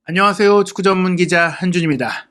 안녕하세요. 축구 전문 기자 한준입니다.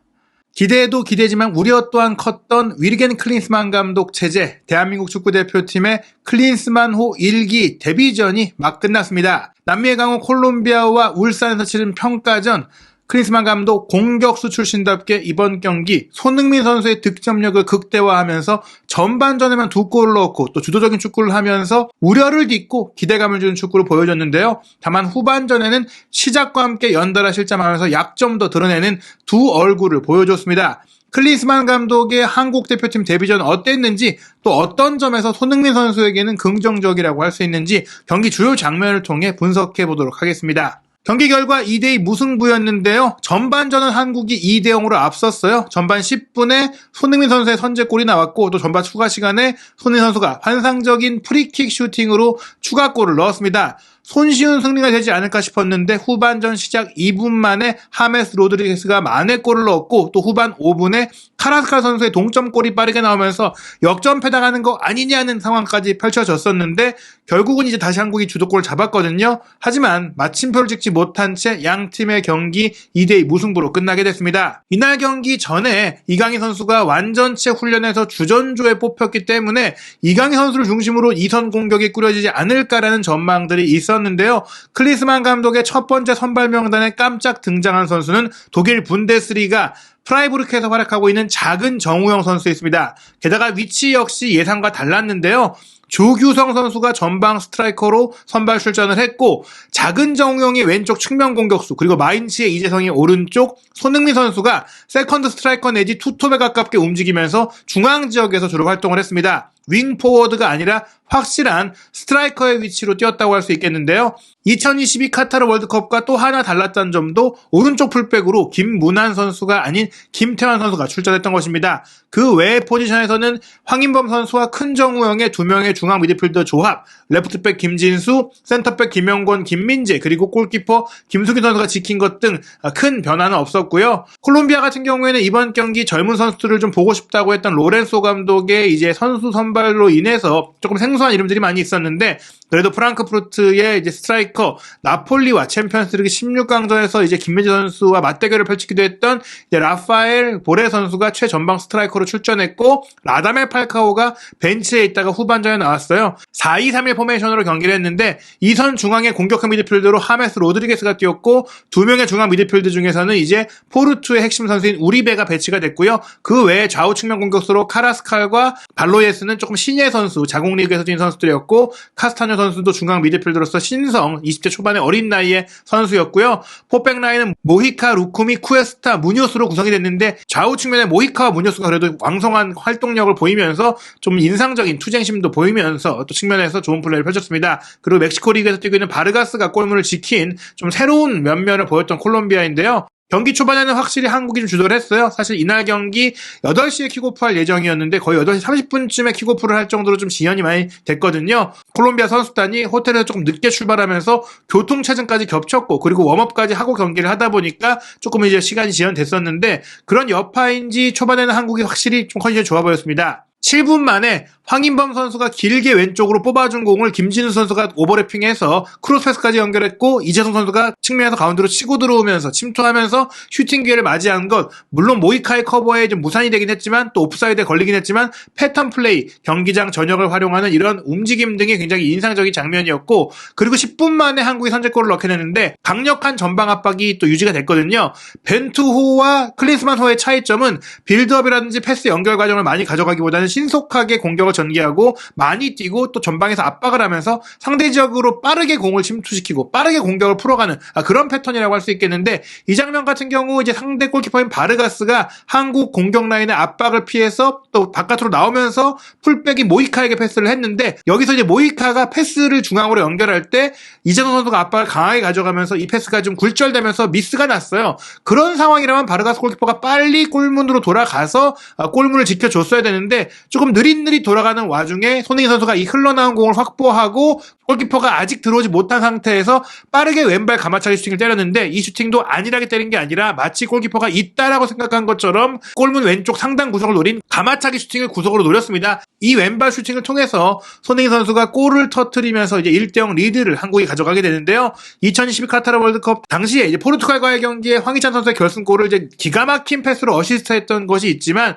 기대해도 기대지만 우려 또한 컸던 위르겐 클린스만 감독 체제 대한민국 축구대표팀의 클린스만호 1기 데뷔전이 막 끝났습니다. 남미의 강호 콜롬비아와 울산에서 치른 평가전, 클린스만 감독 공격수 출신답게 이번 경기 손흥민 선수의 득점력을 극대화하면서 전반전에만 2골을 넣고 또 주도적인 축구를 하면서 우려를 딛고 기대감을 주는 축구를 보여줬는데요. 다만 후반전에는 시작과 함께 연달아 실점하면서 약점도 드러내는 두 얼굴을 보여줬습니다. 클린스만 감독의 한국 대표팀 데뷔전 어땠는지, 또 어떤 점에서 손흥민 선수에게는 긍정적이라고 할 수 있는지 경기 주요 장면을 통해 분석해 보도록 하겠습니다. 경기 결과 2대2 무승부였는데요. 전반전은 한국이 2대0으로 앞섰어요. 전반 10분에 손흥민 선수의 선제골이 나왔고, 또 전반 추가 시간에 손흥민 선수가 환상적인 프리킥 슈팅으로 추가골을 넣었습니다. 손쉬운 승리가 되지 않을까 싶었는데 후반전 시작 2분 만에 하메스 로드리게스가 만회골을 넣었고, 또 후반 5분에 카라스칼 선수의 동점골이 빠르게 나오면서 역전패당하는 거 아니냐는 상황까지 펼쳐졌었는데 결국은 이제 다시 한국이 주도골을 잡았거든요. 하지만 마침표를 찍지 못한 채 양 팀의 경기 2대2 무승부로 끝나게 됐습니다. 이날 경기 전에 이강인 선수가 완전체 훈련에서 주전조에 뽑혔기 때문에 이강인 선수를 중심으로 2선 공격이 꾸려지지 않을까라는 전망들이 있었는데요. 클린스만 감독의 첫 번째 선발 명단에 깜짝 등장한 선수는 독일 분데스리가 프라이부르크에서 활약하고 있는 작은 정우영 선수였습니다. 게다가 위치 역시 예상과 달랐는데요. 조규성 선수가 전방 스트라이커로 선발 출전을 했고, 작은 정우영이 왼쪽 측면 공격수, 그리고 마인츠의 이재성이 오른쪽, 손흥민 선수가 세컨드 스트라이커 내지 투톱에 가깝게 움직이면서 중앙 지역에서 주로 활동을 했습니다. 윙 포워드가 아니라 확실한 스트라이커의 위치로 뛰었다고 할 수 있겠는데요. 2022 카타르 월드컵과 또 하나 달랐던 점도 오른쪽 풀백으로 김문환 선수가 아닌 김태환 선수가 출전했던 것입니다. 그 외의 포지션에서는 황인범 선수와 큰 정우영의 두 명의 중앙 미드필더 조합, 레프트백 김진수, 센터백 김영권, 김민재, 그리고 골키퍼 김수기 선수가 지킨 것 등 큰 변화는 없었고요. 콜롬비아 같은 경우에는 이번 경기 젊은 선수들을 좀 보고 싶다고 했던 로렌소 감독의 이제 선수 선발로 인해서 조금 생소한 이름들이 많이 있었는데, 그래도 프랑크푸르트의 이제 스트라이커 나폴리와 챔피언스리그 16강전에서 이제 김민재 선수와 맞대결을 펼치기도 했던 이제 라파엘 보레 선수가 최전방 스트라이커로 출전했고, 라다멜 팔카오가 벤치에 있다가 후반전에 나왔어요. 4-2-3-1 포메이션으로 경기를 했는데 2선 중앙의 공격형 미드필더로 하메스 로드리게스가 뛰었고, 2명의 중앙 미드필더 중에서는 이제 포르투의 핵심 선수인 우리베가 배치가 됐고요. 그 외에 좌우 측면 공격수로 카라스칼과 발로예스는 조금 신예 선수, 자국리그에서 뛴 선수들이었고, 카스타뇨 선수도 중앙 미드필더로서 신성, 20대 초반의 어린 나이의 선수였고요. 포백 라인은 모히카, 루쿠미, 쿠에스타, 무뇨스로 구성이 됐는데 좌우 측면에 모히카와 무뇨스가 그래도 왕성한 활동력을 보이면서 좀 인상적인 투쟁심도 보이면서 또 측면에서 좋은 플레이를 펼쳤습니다. 그리고 멕시코 리그에서 뛰고 있는 바르가스가 골문을 지킨 좀 새로운 면면을 보였던 콜롬비아인데요. 경기 초반에는 확실히 한국이 좀 주도를 했어요. 사실 이날 경기 8시에 킥오프할 예정이었는데 거의 8시 30분쯤에 킥오프를 할 정도로 좀 지연이 많이 됐거든요. 콜롬비아 선수단이 호텔에서 조금 늦게 출발하면서 교통체증까지 겹쳤고, 그리고 웜업까지 하고 경기를 하다 보니까 조금 이제 시간이 지연됐었는데, 그런 여파인지 초반에는 한국이 확실히 좀 컨디션이 좋아 보였습니다. 7분 만에 황인범 선수가 길게 왼쪽으로 뽑아준 공을 김진수 선수가 오버래핑해서 크로스패스까지 연결했고, 이재성 선수가 측면에서 가운데로 치고 들어오면서 침투하면서 슈팅 기회를 맞이한 것, 물론 모이카의 커버에 좀 무산이 되긴 했지만 또 오프사이드에 걸리긴 했지만 패턴 플레이, 경기장 전역을 활용하는 이런 움직임 등이 굉장히 인상적인 장면이었고, 그리고 10분 만에 한국이 선제골을 넣게 되는데 강력한 전방 압박이 또 유지가 됐거든요. 벤투호와 클린스만호의 차이점은 빌드업이라든지 패스 연결 과정을 많이 가져가기보다는 신속하게 공격을 전개하고 많이 뛰고 또 전방에서 압박을 하면서 상대 지역으로 빠르게 공을 침투시키고 빠르게 공격을 풀어가는 그런 패턴이라고 할 수 있겠는데, 이 장면 같은 경우 이제 상대 골키퍼인 바르가스가 한국 공격 라인의 압박을 피해서 또 바깥으로 나오면서 풀백이 모이카에게 패스를 했는데, 여기서 이제 모이카가 패스를 중앙으로 연결할 때 이재성 선수가 압박을 강하게 가져가면서 이 패스가 좀 굴절되면서 미스가 났어요. 그런 상황이라면 바르가스 골키퍼가 빨리 골문으로 돌아가서 골문을 지켜줬어야 되는데 조금 느릿느릿 돌아 돌아가는 와중에 손흥민 선수가 이 흘러나온 공을 확보하고 골키퍼가 아직 들어오지 못한 상태에서 빠르게 왼발 가마차기 슈팅을 때렸는데 이 슈팅도 안일하게 때린 게 아니라 마치 골키퍼가 있다라고 생각한 것처럼 골문 왼쪽 상단 구석을 노린 가마차기 슈팅을 구석으로 노렸습니다. 이 왼발 슈팅을 통해서 손흥민 선수가 골을 터뜨리면서 이제 1대0 리드를 한국이 가져가게 되는데요. 2022 카타르 월드컵 당시에 이제 포르투갈과의 경기에 황희찬 선수의 결승골을 이제 기가 막힌 패스로 어시스트했던 것이 있지만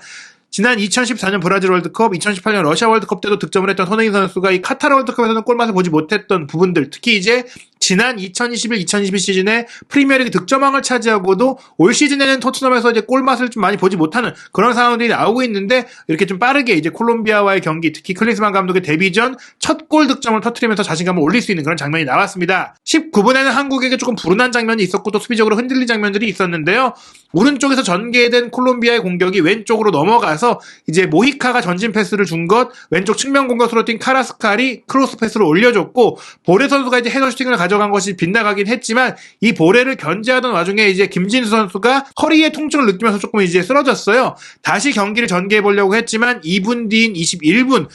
지난 2014년 브라질 월드컵, 2018년 러시아 월드컵 때도 득점을 했던 손흥민 선수가 이 카타르 월드컵에서는 골맛을 보지 못했던 부분들, 특히 이제 지난 2021-2022 시즌에 프리미어리그 득점왕을 차지하고도 올 시즌에는 토트넘에서 이제 골맛을 좀 많이 보지 못하는 그런 상황들이 나오고 있는데 이렇게 좀 빠르게 이제 콜롬비아와의 경기, 특히 클린스만 감독의 데뷔전 첫 골 득점을 터뜨리면서 자신감을 올릴 수 있는 그런 장면이 나왔습니다. 19분에는 한국에게 조금 불운한 장면이 있었고 또 수비적으로 흔들린 장면들이 있었는데요. 오른쪽에서 전개된 콜롬비아의 공격이 왼쪽으로 넘어가서 이제 모히카가 전진 패스를 준 것, 왼쪽 측면 공격으로 뛴 카라스칼이 크로스 패스를 올려줬고 보레 선수가 이제 헤더 슈팅을 가져간 것이 빗나가긴 했지만 이 보레를 견제하던 와중에 이제 김진수 선수가 허리에 통증을 느끼면서 조금 이제 쓰러졌어요. 다시 경기를 전개해 보려고 했지만 2분 뒤인 21분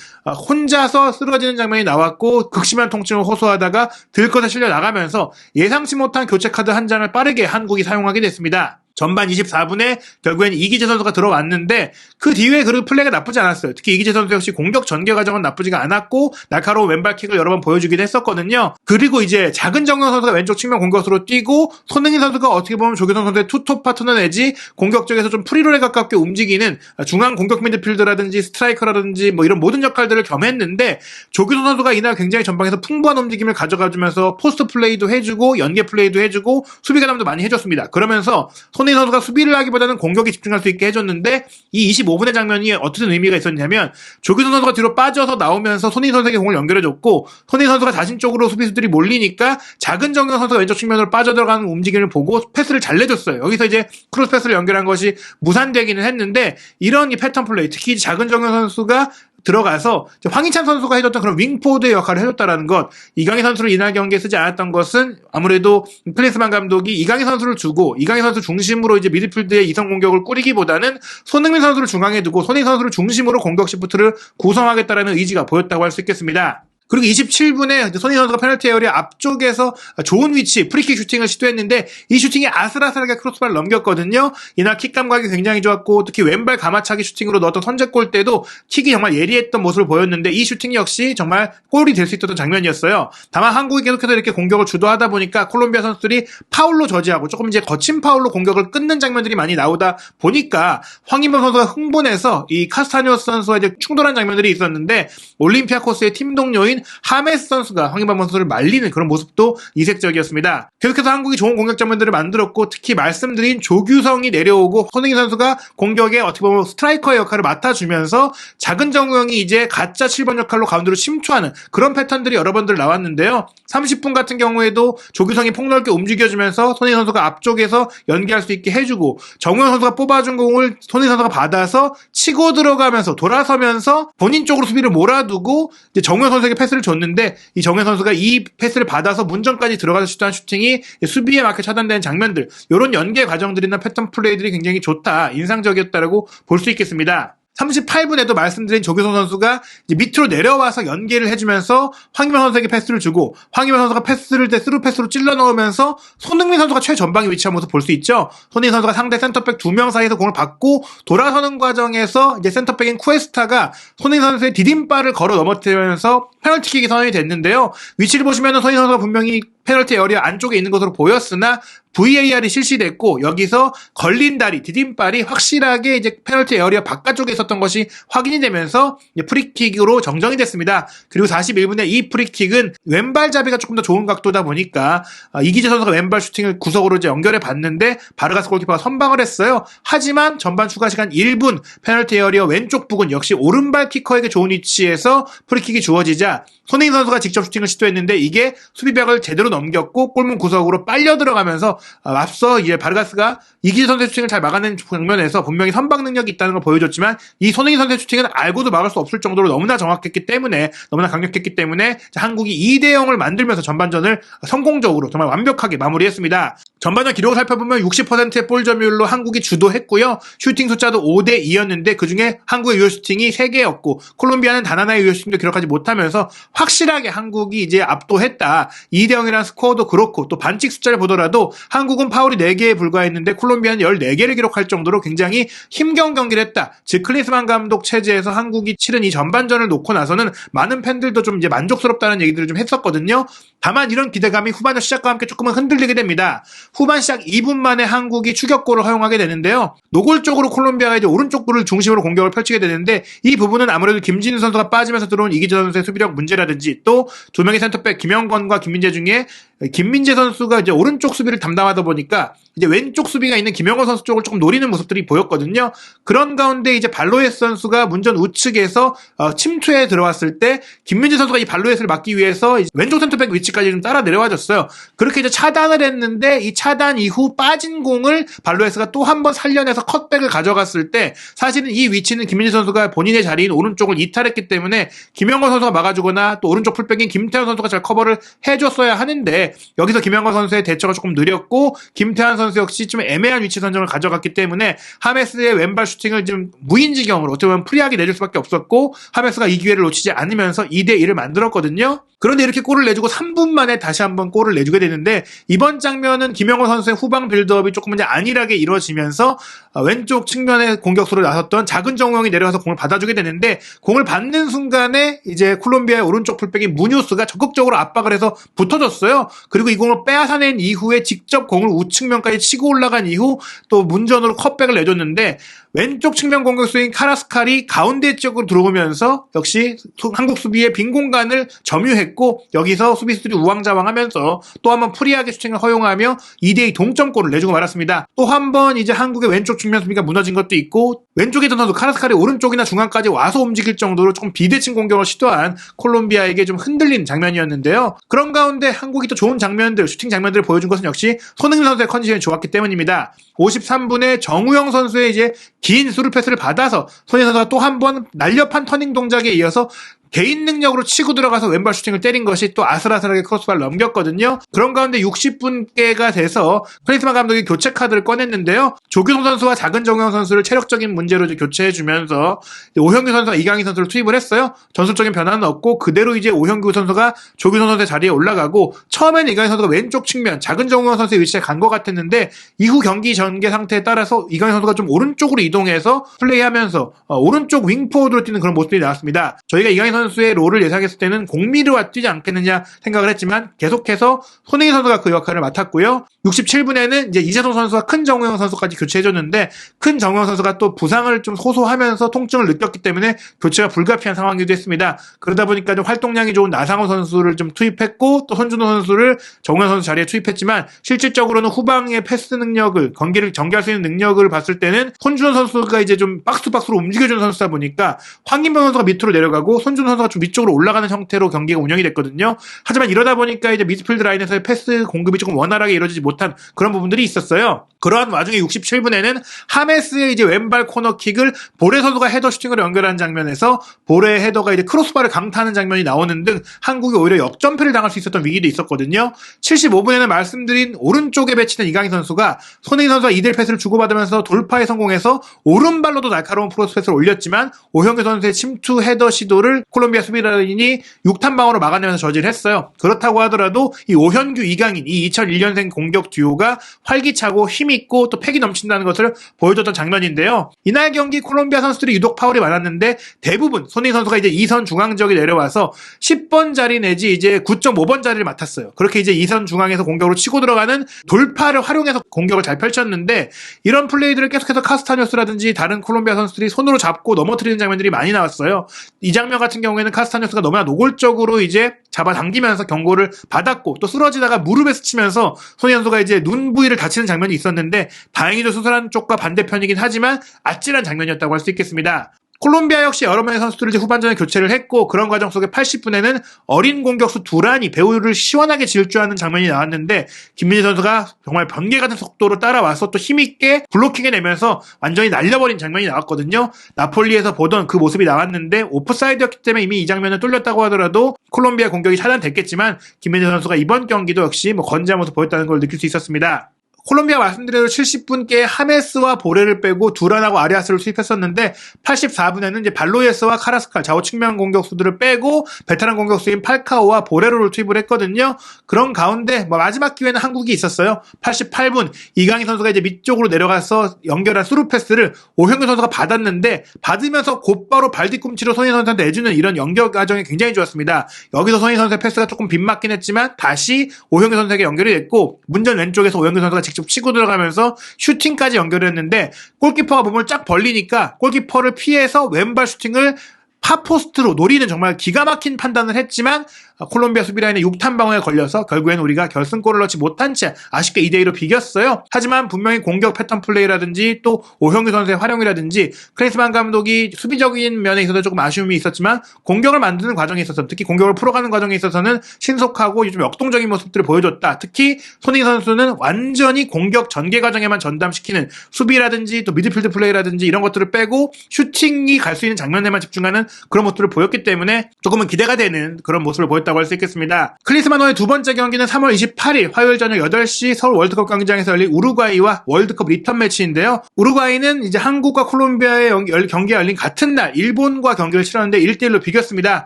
혼자서 쓰러지는 장면이 나왔고 극심한 통증을 호소하다가 들것에 실려 나가면서 예상치 못한 교체 카드 한 장을 빠르게 한국이 사용하게 됐습니다. 전반 24분에 결국엔 이기재 선수가 들어왔는데 그 뒤에 그 플레이가 나쁘지 않았어요. 특히 이기재 선수 역시 공격 전개 과정은 나쁘지가 않았고 날카로운 왼발킥을 여러 번 보여주긴 했었거든요. 그리고 이제 작은 정경 선수가 왼쪽 측면 공격수로 뛰고 손흥민 선수가 어떻게 보면 조규성 선수의 투톱 파트너 내지 공격적에서 좀 프리롤에 가깝게 움직이는 중앙 공격 미드필더라든지 스트라이커라든지 뭐 이런 모든 역할들을 겸했는데 조규성 선수가 이날 굉장히 전방에서 풍부한 움직임을 가져가주면서 포스트 플레이도 해주고 연계 플레이도 해주고 수비 가담도 많이 해줬습니다. 그러면서 손흥민 선수가 수비를 하기보다는 공격에 집중할 수 있게 해줬는데 이 25분의 장면이 어떤 의미가 있었냐면 조규성 선수가 뒤로 빠져서 나오면서 손흥민 선수에게 공을 연결해줬고 손흥민 선수가 자신 쪽으로 수비수들이 몰리니까 작은 정경 선수가 왼쪽 측면으로 빠져들어가는 움직임을 보고 패스를 잘 내줬어요. 여기서 이제 크로스 패스를 연결한 것이 무산되기는 했는데 이런 이 패턴 플레이, 특히 작은 정경 선수가 들어가서 황희찬 선수가 해줬던 그런 윙포드의 역할을 해줬다라는 것, 이강인 선수를 이날 경기에 쓰지 않았던 것은 아무래도 클린스만 감독이 이강인 선수를 두고 이강인 선수 중심으로 이제 미드필드의 이성 공격을 꾸리기보다는 손흥민 선수를 중앙에 두고 손흥민 선수를 중심으로 공격 시프트를 구성하겠다라는 의지가 보였다고 할 수 있겠습니다. 그리고 27분에 손흥민 선수가 페널티 에어리어 앞쪽에서 좋은 위치 프리킥 슈팅을 시도했는데 이 슈팅이 아슬아슬하게 크로스바를 넘겼거든요. 이날 킥 감각이 굉장히 좋았고 특히 왼발 가마차기 슈팅으로 넣었던 선제골 때도 킥이 정말 예리했던 모습을 보였는데 이 슈팅 역시 정말 골이 될 수 있었던 장면이었어요. 다만 한국이 계속해서 이렇게 공격을 주도하다 보니까 콜롬비아 선수들이 파울로 저지하고 조금 이제 거친 파울로 공격을 끊는 장면들이 많이 나오다 보니까 황인범 선수가 흥분해서 이 카스타니오스 선수와 이제 충돌한 장면들이 있었는데 올림피아코스의 팀 동료인 하메스 선수가 황인범 선수를 말리는 그런 모습도 이색적이었습니다. 계속해서 한국이 좋은 공격 장면들을 만들었고 특히 말씀드린 조규성이 내려오고 손흥민 선수가 공격에 어떻게 보면 스트라이커의 역할을 맡아주면서 작은 정우영이 이제 가짜 7번 역할로 가운데로 침투하는 그런 패턴들이 여러 번들 나왔는데요. 30분 같은 경우에도 조규성이 폭넓게 움직여주면서 손흥민 선수가 앞쪽에서 연계할 수 있게 해주고 정우영 선수가 뽑아준 공을 손흥민 선수가 받아서 치고 들어가면서 돌아서면서 본인 쪽으로 수비를 몰아두고 이제 정우영 선수에게 패스를 줬는데 이 정우영 선수가 이 패스를 받아서 문전까지 들어가서 슈트한 슈팅이 수비에 막혀 차단되는 장면들, 이런 연계 과정들이나 패턴 플레이들이 굉장히 좋다, 인상적이었다라고 볼 수 있겠습니다. 38분에도 말씀드린 조규성 선수가 이제 밑으로 내려와서 연계를 해주면서 황희찬 선수에게 패스를 주고 황희찬 선수가 패스를 때 스루 패스로 찔러 넣으면서 손흥민 선수가 최전방에 위치한 모습 볼 수 있죠. 손흥민 선수가 상대 센터백 2명 사이에서 공을 받고 돌아서는 과정에서 이제 센터백인 쿠에스타가 손흥민 선수의 디딤발을 걸어 넘어뜨리면서 페널티킥이 선언이 됐는데요. 위치를 보시면은 손흥민 선수가 분명히 페널티 에어리어 안쪽에 있는 것으로 보였으나 VAR이 실시됐고 여기서 걸린 다리, 디딤발이 확실하게 이제 페널티 에어리어 바깥쪽에 있었던 것이 확인이 되면서 프리킥으로 정정이 됐습니다. 그리고 41분에 이 프리킥은 왼발잡이가 조금 더 좋은 각도다 보니까 이기재 선수가 왼발 슈팅을 구석으로 이제 연결해 봤는데 바르가스 골키퍼가 선방을 했어요. 하지만 전반 추가 시간 1분 페널티 에어리어 왼쪽 부근 역시 오른발 키커에게 좋은 위치에서 프리킥이 주어지자 손흥민 선수가 직접 슈팅을 시도했는데 이게 수비벽을 제대로 넘겼고 골문 구석으로 빨려 들어가면서 앞서 이제 바르가스가 이기재 선수의 슈팅을 잘 막아낸 장면에서 분명히 선방 능력이 있다는 걸 보여줬지만 이 손흥민 선수의 슈팅은 알고도 막을 수 없을 정도로 너무나 정확했기 때문에 너무나 강력했기 때문에 한국이 2대0을 만들면서 전반전을 성공적으로 정말 완벽하게 마무리했습니다. 전반전 기록을 살펴보면 60%의 볼 점유율로 한국이 주도했고요. 슈팅 숫자도 5대2였는데 그중에 한국의 유효 슈팅이 3개였고 콜롬비아는 단 하나의 유효 슈팅도 기록하지 못하면서 확실하게 한국이 이제 압도했다. 2대0이라는 스코어도 그렇고 또 반칙 숫자를 보더라도 한국은 파울이 4개에 불과했는데 콜롬비아는 14개를 기록할 정도로 굉장히 힘겨운 경기를 했다. 즉 클린스만 감독 체제에서 한국이 치른 이 전반전을 놓고 나서는 많은 팬들도 좀 이제 만족스럽다는 얘기들을 좀 했었거든요. 다만 이런 기대감이 후반전 시작과 함께 조금은 흔들리게 됩니다. 후반 시작 2분 만에 한국이 추격골을 허용하게 되는데요. 노골적으로 콜롬비아가 이제 오른쪽 볼을 중심으로 공격을 펼치게 되는데 이 부분은 아무래도 김진우 선수가 빠지면서 들어온 이기재 선수의 수비력 문제라든지 또 두 명의 센터백 김영건과 김민재 중에 김민재 선수가 이제 오른쪽 수비를 담당하다 보니까 이제 왼쪽 수비가 있는 김영건 선수 쪽을 조금 노리는 모습들이 보였거든요. 그런 가운데 이제 발로에스 선수가 문전 우측에서 침투에 들어왔을 때 김민재 선수가 이 발로에스를 막기 위해서 왼쪽 센터백 위치까지 좀 따라 내려와줬어요. 그렇게 이제 차단을 했는데 이 차단 이후 빠진 공을 발로에스가 또 한 번 살려내서 컷백을 가져갔을 때 사실은 이 위치는 김민재 선수가 본인의 자리인 오른쪽을 이탈했기 때문에 김영건 선수가 막아주거나 또 오른쪽 풀백인 김태환 선수가 잘 커버를 해줬어야 하는데 여기서 김영건 선수의 대처가 조금 느렸고 김태환 선수 역시 좀 애매한 위치 선정을 가져갔기 때문에 하메스의 왼발 슈팅을 좀 무인지경으로 어떻게 보면 프리하게 내줄 수밖에 없었고 하메스가 이 기회를 놓치지 않으면서 2대1을 만들었거든요. 그런데 이렇게 골을 내주고 3분 만에 다시 한번 골을 내주게 되는데 이번 장면은 김영건 선수의 후방 빌드업이 조금 이제 안일하게 이루어지면서 왼쪽 측면에 공격수로 나섰던 작은 정우영이 내려와서 공을 받아주게 되는데 공을 받는 순간에 이제 콜롬비아의 오른쪽 풀백인 무뉴스가 적극적으로 압박을 해서 붙어줬어요. 그리고 이 공을 빼앗아낸 이후에 직접 공을 우측면까지 치고 올라간 이후 또 문전으로 컷백을 내줬는데 왼쪽 측면 공격수인 카라스칼이 가운데 쪽으로 들어오면서 역시 한국 수비의 빈 공간을 점유했고 여기서 수비수들이 우왕좌왕하면서 또 한 번 프리하게 슈팅을 허용하며 2대2 동점골을 내주고 말았습니다. 또 한 번 이제 한국의 왼쪽 측면 수비가 무너진 것도 있고 왼쪽에 있던 선수 카라스칼이 오른쪽이나 중앙까지 와서 움직일 정도로 조금 비대칭 공격을 시도한 콜롬비아에게 좀 흔들린 장면이었는데요. 그런 가운데 한국이 또 좋은 장면들, 슈팅 장면들을 보여준 것은 역시 손흥민 선수의 컨디션이 좋았기 때문입니다. 53분에 정우영 선수의 이제 긴 스루 패스를 받아서 손흥민 선수가 또 한 번 날렵한 터닝 동작에 이어서 개인 능력으로 치고 들어가서 왼발 슈팅을 때린 것이 또 아슬아슬하게 크로스바를 넘겼거든요. 그런 가운데 60분께가 돼서 클린스만 감독이 교체 카드를 꺼냈는데요. 조규성 선수와 작은 정우영 선수를 체력적인 문제로 이제 교체해주면서 오현규 선수와 이강인 선수를 투입을 했어요. 전술적인 변화는 없고 그대로 이제 오현규 선수가 조규성 선수의 자리에 올라가고 처음에는 이강인 선수가 왼쪽 측면 작은 정우영 선수의 위치에 간 것 같았는데 이후 경기 전개 상태에 따라서 이강인 선수가 좀 오른쪽으로 이동해서 플레이하면서 오른쪽 윙포워드로 뛰는 그런 모습들이 나왔습니다. 저희가 이강인 선수의 롤을 예상했을 때는 공미르와 뛰지 않겠느냐 생각을 했지만 계속해서 손흥민 선수가 그 역할을 맡았고요. 67분에는 이제 이재동 선수와 큰 정우영 선수까지 교체해줬는데 큰 정우영 선수가 또 부상을 좀 호소하면서 통증을 느꼈기 때문에 교체가 불가피한 상황이기도 했습니다. 그러다 보니까 좀 활동량이 좋은 나상호 선수를 좀 투입했고 또 손준호 선수를 정우영 선수 자리에 투입했지만 실질적으로는 후방의 패스 능력을 경기를 전개할 수 있는 능력을 봤을 때는 손준호 선수가 이제 좀 박스투박스로 움직여주는 선수다 보니까 황인범 선수가 밑으로 내려가고 손준호 선수가 좀 위쪽으로 올라가는 형태로 경기가 운영이 됐거든요. 하지만 이러다 보니까 이제 미드필드 라인에서의 패스 공급이 조금 원활하게 이루어지지 못한 그런 부분들이 있었어요. 그러한 와중에 67분에는 하메스의 이제 왼발 코너킥을 보레 선수가 헤더 슈팅으로 연결하는 장면에서 보레 헤더가 이제 크로스바를 강타하는 장면이 나오는 등 한국이 오히려 역전패를 당할 수 있었던 위기도 있었거든요. 75분에는 말씀드린 오른쪽에 배치된 이강인 선수가 손흥민 선수와 2대1 패스를 주고받으면서 돌파에 성공해서 오른발로도 날카로운 크로스 패스를 올렸지만 오현규 선수의 침투 헤더 시도를 콜롬비아 수비라인이 6탄방으로 막아내면서 저지했어요. 그렇다고 하더라도 이 오현규, 이강인 이 2001년생 공격 듀오가 활기차고 힘있고 또 패기 넘친다는 것을 보여줬던 장면인데요. 이날 경기 콜롬비아 선수들이 유독 파울이 많았는데 대부분 손흥민 선수가 이제 2선 중앙 지역에 내려와서 10번 자리 내지 이제 9.5번 자리를 맡았어요. 그렇게 이제 2선 중앙에서 공격으로 치고 들어가는 돌파를 활용해서 공격을 잘 펼쳤는데 이런 플레이들을 계속해서 카스타뉴스라든지 다른 콜롬비아 선수들이 손으로 잡고 넘어뜨리는 장면들이 많이 나왔어요. 이 장면 같은 경우에는 카스타뉴스가 너무나 노골적으로 이제 잡아당기면서 경고를 받았고 또 쓰러지다가 무릎에 스치면서 손흥민 선수가 이제 눈 부위를 다치는 장면이 있었는데 다행히도 수술한 쪽과 반대편이긴 하지만 아찔한 장면이었다고 할 수 있겠습니다. 콜롬비아 역시 여러 명의 선수들을 이제 후반전에 교체를 했고, 그런 과정 속에 80분에는 어린 공격수 두란이 배우를 시원하게 질주하는 장면이 나왔는데, 김민재 선수가 정말 번개 같은 속도로 따라와서 또 힘있게 블로킹해내면서 완전히 날려버린 장면이 나왔거든요. 나폴리에서 보던 그 모습이 나왔는데 오프사이드였기 때문에 이미 이 장면을 뚫렸다고 하더라도 콜롬비아 공격이 차단됐겠지만, 김민재 선수가 이번 경기도 역시 건재한 모습 보였다는 걸 느낄 수 있었습니다. 콜롬비아 말씀드린 대로 70분께 하메스와 보레를 빼고 두란하고 아리아스를 투입했었는데, 84분에는 이제 발로예스와 카라스칼 좌우 측면 공격수들을 빼고 베테랑 공격수인 팔카오와 보레로를 투입을 했거든요. 그런 가운데 마지막 기회는 한국이 있었어요. 88분 이강인 선수가 이제 밑쪽으로 내려가서 연결한 스루 패스를 오형규 선수가 받았는데, 받으면서 곧바로 발 뒤꿈치로 손흥민 선수한테 내주는 이런 연결 과정이 굉장히 좋았습니다. 여기서 손흥민 선수의 패스가 조금 빗맞긴 했지만 다시 오형규 선수에게 연결이 됐고, 문전 왼쪽에서 오형규 선수가 직접 치고 들어가면서 슈팅까지 연결했는데, 골키퍼가 몸을 쫙 벌리니까 골키퍼를 피해서 왼발 슈팅을 파포스트로 노리는 정말 기가 막힌 판단을 했지만, 콜롬비아 수비라인의 6탄 방어에 걸려서 결국엔 우리가 결승골을 넣지 못한 채 아쉽게 2대2로 비겼어요. 하지만 분명히 공격 패턴 플레이라든지 또 오형규 선수의 활용이라든지 클린스만 감독이 수비적인 면에 있어서 조금 아쉬움이 있었지만, 공격을 만드는 과정에 있어서, 특히 공격을 풀어가는 과정에 있어서는 신속하고 좀 역동적인 모습들을 보여줬다. 특히 손흥민 선수는 완전히 공격 전개 과정에만 전담시키는, 수비라든지 또 미드필드 플레이라든지 이런 것들을 빼고 슈팅이 갈 수 있는 장면에만 집중하는 그런 모습을 보였기 때문에 조금은 기대가 되는 그런 모습을 보였다고 할 수 있겠습니다. 클린스만호의 두 번째 경기는 3월 28일 화요일 저녁 8시 서울 월드컵 경기장에서 열린 우루과이와 월드컵 리턴 매치인데요. 우루과이는 이제 한국과 콜롬비아의 경기가 열린 같은 날 일본과 경기를 치렀는데 1대1로 비겼습니다.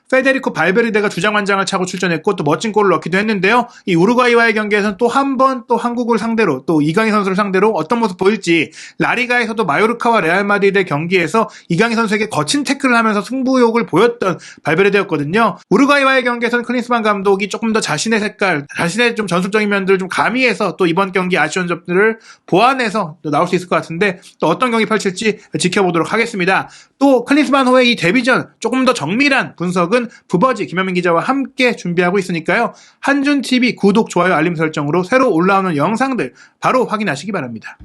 페데리코 발베르데가 주장환장을 차고 출전했고 또 멋진 골을 넣기도 했는데요. 이 우루과이와의 경기에서는 또 한 번 또 한국을 상대로, 또 이강인 선수를 상대로 어떤 모습 보일지, 라리가에서도 마요르카와 레알 마드리드의 경기에서 이강인 선수에게 거친 태클을 하면서 승부욕을 보였던 발베르데였거든요. 우루과이와의 경기에서는 클린스만 감독이 조금 더 자신의 색깔, 자신의 좀 전술적인 면들을 좀 가미해서 또 이번 경기 아쉬운 점들을 보완해서 또 나올 수 있을 것 같은데, 또 어떤 경기 펼칠지 지켜보도록 하겠습니다. 또 클린스만호의 이 데뷔전 조금 더 정밀한 분석은 부버지 김현민 기자와 함께 준비하고 있으니까요. 한준TV 구독, 좋아요, 알림 설정으로 새로 올라오는 영상들 바로 확인하시기 바랍니다.